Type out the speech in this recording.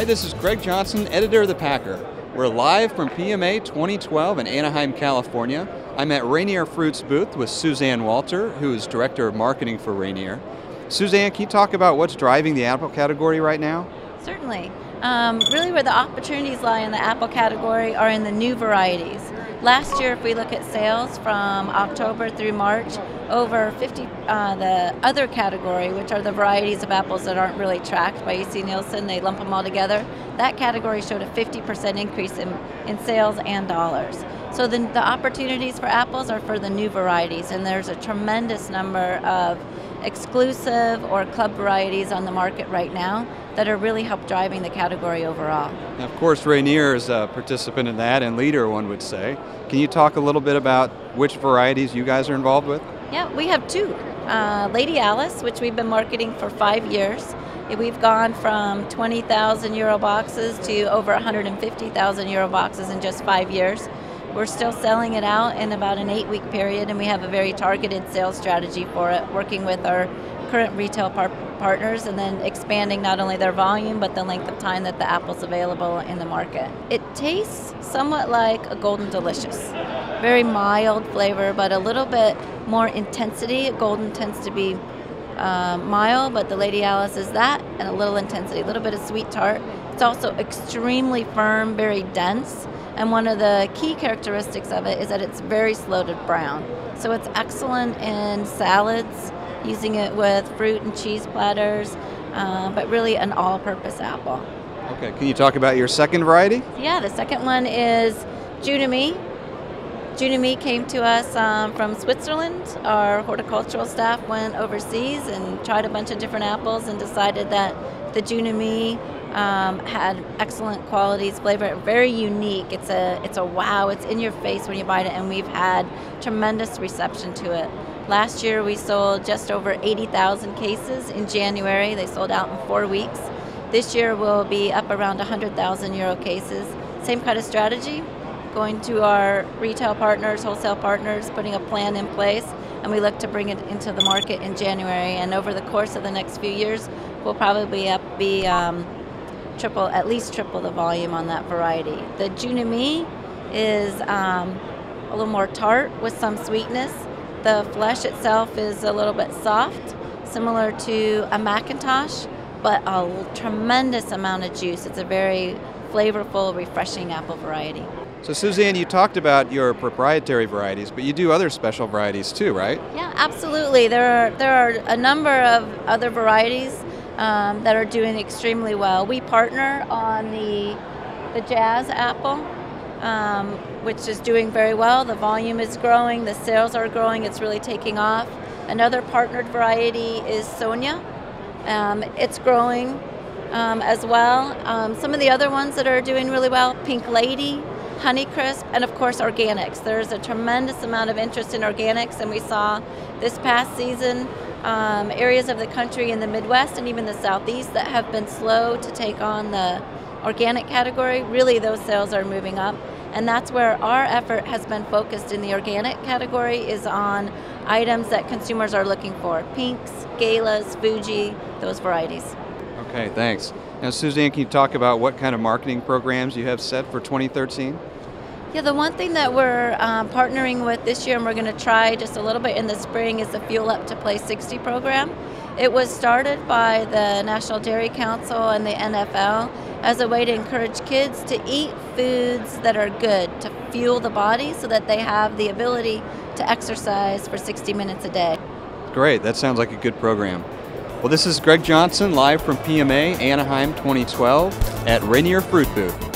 Hi, this is Greg Johnson, editor of The Packer. We're live from PMA 2012 in Anaheim, California. I'm at Rainier Fruit's booth with Suzanne Walter, who is Director of Marketing for Rainier. Suzanne, can you talk about what's driving the apple category right now? Certainly. Really where the opportunities lie in the apple category are in the new varieties. Last year, if we look at sales from October through March, over 50, the other category, which are the varieties of apples that aren't really tracked by EC Nielsen, they lump them all together, that category showed a 50% increase in sales and dollars. So the opportunities for apples are for the new varieties, and there's a tremendous number of exclusive or club varieties on the market right now that are really help driving the category overall. Now, of course, Rainier is a participant in that and leader, one would say. Can you talk a little bit about which varieties you guys are involved with? Yeah, we have two. Lady Alice, which we've been marketing for 5 years. We've gone from 20,000 euro boxes to over 150,000 euro boxes in just 5 years. We're still selling it out in about an 8-week period, and we have a very targeted sales strategy for it, working with our current retail partners and then expanding not only their volume but the length of time that the apple's available in the market. It tastes somewhat like a Golden Delicious. Very mild flavor, but a little bit more intensity. Golden tends to be mild, but the Lady Alice is that, and a little intensity, a little bit of sweet tart. It's also extremely firm, very dense. And one of the key characteristics of it is that it's very slow to brown. So it's excellent in salads, using it with fruit and cheese platters, but really an all-purpose apple. Okay, can you talk about your second variety? Yeah, the second one is Junami. Junami came to us from Switzerland. Our horticultural staff went overseas and tried a bunch of different apples and decided that the Junami had excellent qualities, flavor, very unique. It's a wow, it's in your face when you bite it, and we've had tremendous reception to it. Last year we sold just over 80,000 cases in January. They sold out in 4 weeks. This year we'll be up around 100,000 euro cases. Same kind of strategy, going to our retail partners, wholesale partners, putting a plan in place, and we look to bring it into the market in January. And over the course of the next few years, we'll probably be at least triple the volume on that variety. The Junami is a little more tart with some sweetness. The flesh itself is a little bit soft, similar to a Macintosh, but a tremendous amount of juice. It's a very flavorful, refreshing apple variety. So Suzanne, you talked about your proprietary varieties, but you do other special varieties too, right? Yeah, absolutely. There are a number of other varieties that are doing extremely well. We partner on the Jazz apple, which is doing very well. The volume is growing, the sales are growing, it's really taking off. Another partnered variety is Sonia. It's growing as well. Some of the other ones that are doing really well, Pink Lady, Honeycrisp, and of course organics. There's a tremendous amount of interest in organics, and we saw this past season areas of the country in the Midwest and even the Southeast that have been slow to take on the organic category. Really, those sales are moving up, and that's where our effort has been focused in the organic category, is on items that consumers are looking for. Pinks, Galas, Fuji, those varieties. Okay, thanks. Now, Suzanne, can you talk about what kind of marketing programs you have set for 2013? Yeah, the one thing that we're partnering with this year, and we're going to try just a little bit in the spring, is the Fuel Up to Play 60 program. It was started by the National Dairy Council and the NFL as a way to encourage kids to eat foods that are good, to fuel the body so that they have the ability to exercise for 60 minutes a day. Great, that sounds like a good program. Well, this is Greg Johnson, live from PMA Anaheim 2012 at Rainier Fruit Booth.